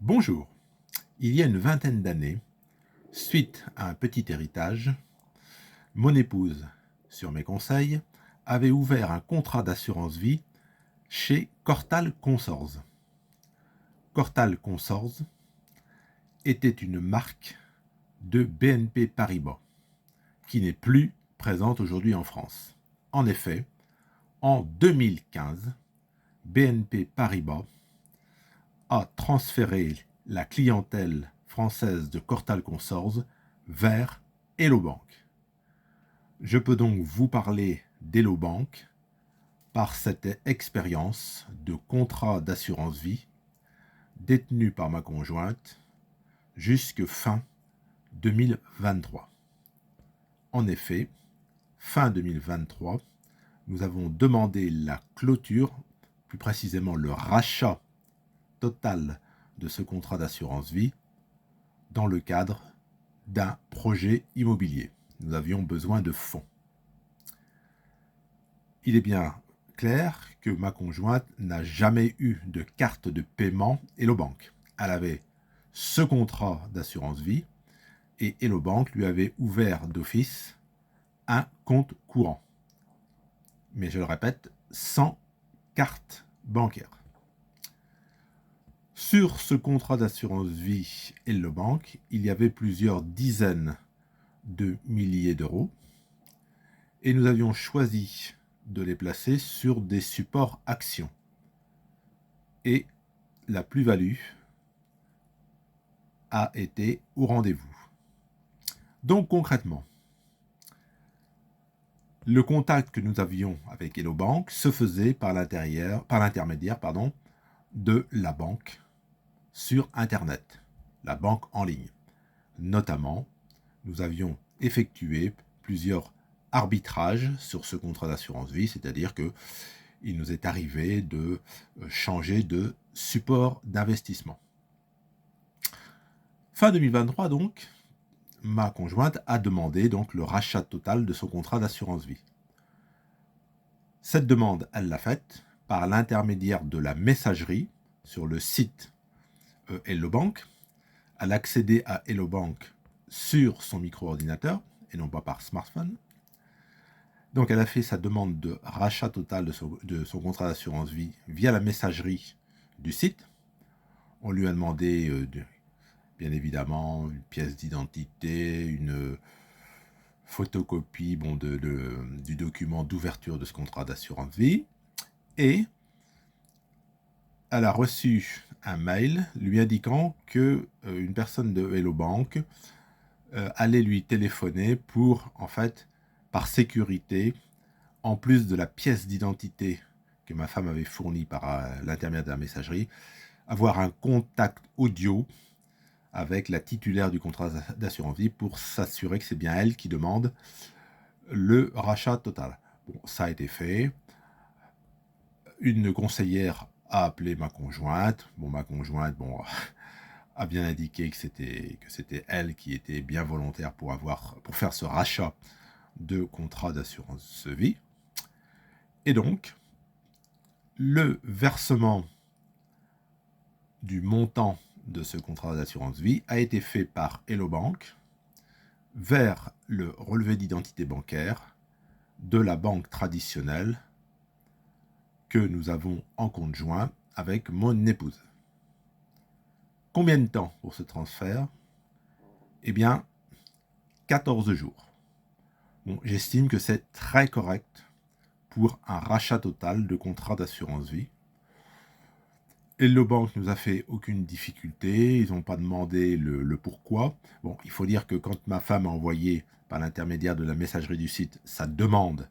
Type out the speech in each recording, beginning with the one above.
Bonjour. Il y a une vingtaine d'années, suite à un petit héritage, mon épouse, sur mes conseils, avait ouvert un contrat d'assurance vie chez Cortal Consors. Cortal Consors était une marque de BNP Paribas, qui n'est plus présente aujourd'hui en France. En effet, en 2015, BNP Paribas a transféré la clientèle française de Cortal Consors vers Hello Bank. Je peux donc vous parler d'Hello Bank par cette expérience de contrat d'assurance vie détenu par ma conjointe jusque fin 2023. En effet, fin 2023, nous avons demandé la clôture, plus précisément le rachat total de ce contrat d'assurance vie dans le cadre d'un projet immobilier. Nous avions besoin de fonds. Il est bien clair que ma conjointe n'a jamais eu de carte de paiement Hello Bank. Elle avait ce contrat d'assurance vie et Hello Bank lui avait ouvert d'office un compte courant. Mais je le répète, sans carte bancaire. Sur ce contrat d'assurance vie Hello Bank, il y avait plusieurs dizaines de milliers d'euros et nous avions choisi de les placer sur des supports actions. Et la plus-value a été au rendez-vous. Donc concrètement, le contact que nous avions avec Hello Bank se faisait par l'intermédiaire de la banque sur Internet, la banque en ligne. Notamment, nous avions effectué plusieurs arbitrages sur ce contrat d'assurance vie, c'est-à-dire que il nous est arrivé de changer de support d'investissement. Fin 2023 donc, ma conjointe a demandé donc le rachat total de son contrat d'assurance vie. Cette demande, elle l'a faite par l'intermédiaire de la messagerie sur le site Hello Bank. Elle a accédé à Hello Bank sur son micro-ordinateur et non pas par smartphone. Donc elle a fait sa demande de rachat total de son contrat d'assurance vie via la messagerie du site. On lui a demandé bien évidemment une pièce d'identité, une photocopie du document d'ouverture de ce contrat d'assurance vie, et elle a reçu un mail lui indiquant que une personne de Hello Bank allait lui téléphoner pour, en fait, par sécurité, en plus de la pièce d'identité que ma femme avait fournie par l'intermédiaire de la messagerie, avoir un contact audio avec la titulaire du contrat d'assurance vie pour s'assurer que c'est bien elle qui demande le rachat total. Bon, ça a été fait. Une conseillère a appelé ma conjointe. Bon, ma conjointe, a bien indiqué que c'était elle qui était bien volontaire pour faire ce rachat de contrat d'assurance vie. Et donc, le versement du montant de ce contrat d'assurance vie a été fait par Hello Bank vers le relevé d'identité bancaire de la banque traditionnelle que nous avons en conjoint avec mon épouse. Combien de temps pour ce transfert? Eh bien, 14 jours. Bon, j'estime que c'est très correct pour un rachat total de contrat d'assurance vie. Hello Bank nous a fait aucune difficulté, ils n'ont pas demandé le pourquoi. Bon, il faut dire que quand ma femme a envoyé par l'intermédiaire de la messagerie du site sa demande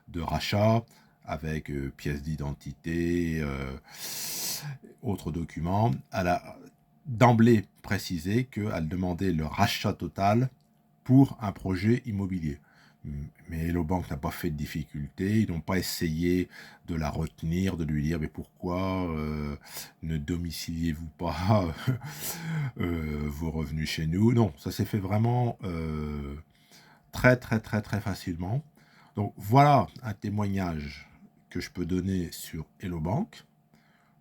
de rachat avec pièce d'identité, autres documents, elle a d'emblée précisé qu'elle demandait le rachat total pour un projet immobilier. Mais Hello Bank n'a pas fait de difficulté, ils n'ont pas essayé de la retenir, de lui dire mais pourquoi ne domiciliez-vous pas vos revenus chez nous. Non, ça s'est fait vraiment très facilement. Donc voilà un témoignage que je peux donner sur Hello Bank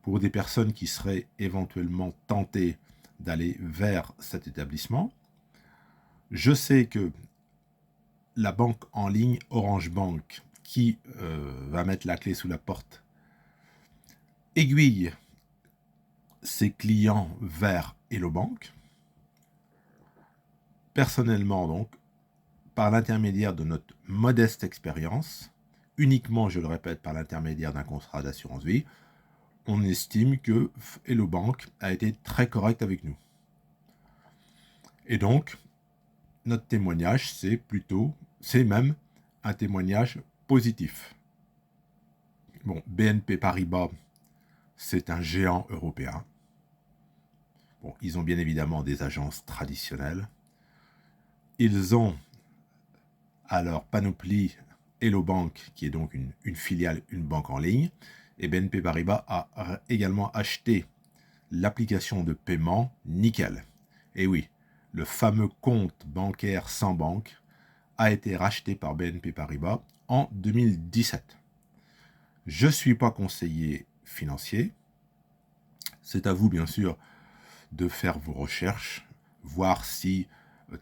pour des personnes qui seraient éventuellement tentées d'aller vers cet établissement. Je sais que la banque en ligne Orange Bank, qui va mettre la clé sous la porte, aiguille ses clients vers Hello Bank. Personnellement, donc, par l'intermédiaire de notre modeste expérience, uniquement, je le répète, par l'intermédiaire d'un contrat d'assurance vie, on estime que Hello Bank a été très correct avec nous. Et donc, notre témoignage, c'est même un témoignage positif. Bon, BNP Paribas, c'est un géant européen. Bon, ils ont bien évidemment des agences traditionnelles. Ils ont à leur panoplie Hello Bank, qui est donc une filiale, une banque en ligne. Et BNP Paribas a également acheté l'application de paiement Nickel. Et oui, le fameux compte bancaire sans banque a été racheté par BNP Paribas en 2017. Je ne suis pas conseiller financier. C'est à vous, bien sûr, de faire vos recherches, voir si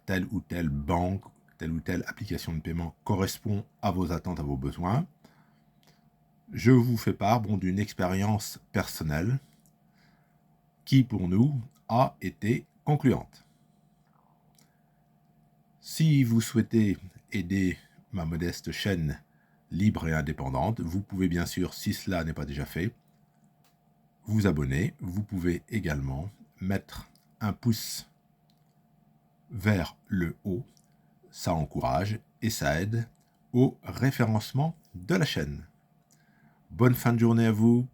telle ou telle banque, telle ou telle application de paiement correspond à vos attentes, à vos besoins. Je vous fais part d'une expérience personnelle qui, pour nous, a été concluante. Si vous souhaitez aider ma modeste chaîne libre et indépendante, vous pouvez bien sûr, si cela n'est pas déjà fait, vous abonner. Vous pouvez également mettre un pouce vers le haut. Ça encourage et ça aide au référencement de la chaîne. Bonne fin de journée à vous.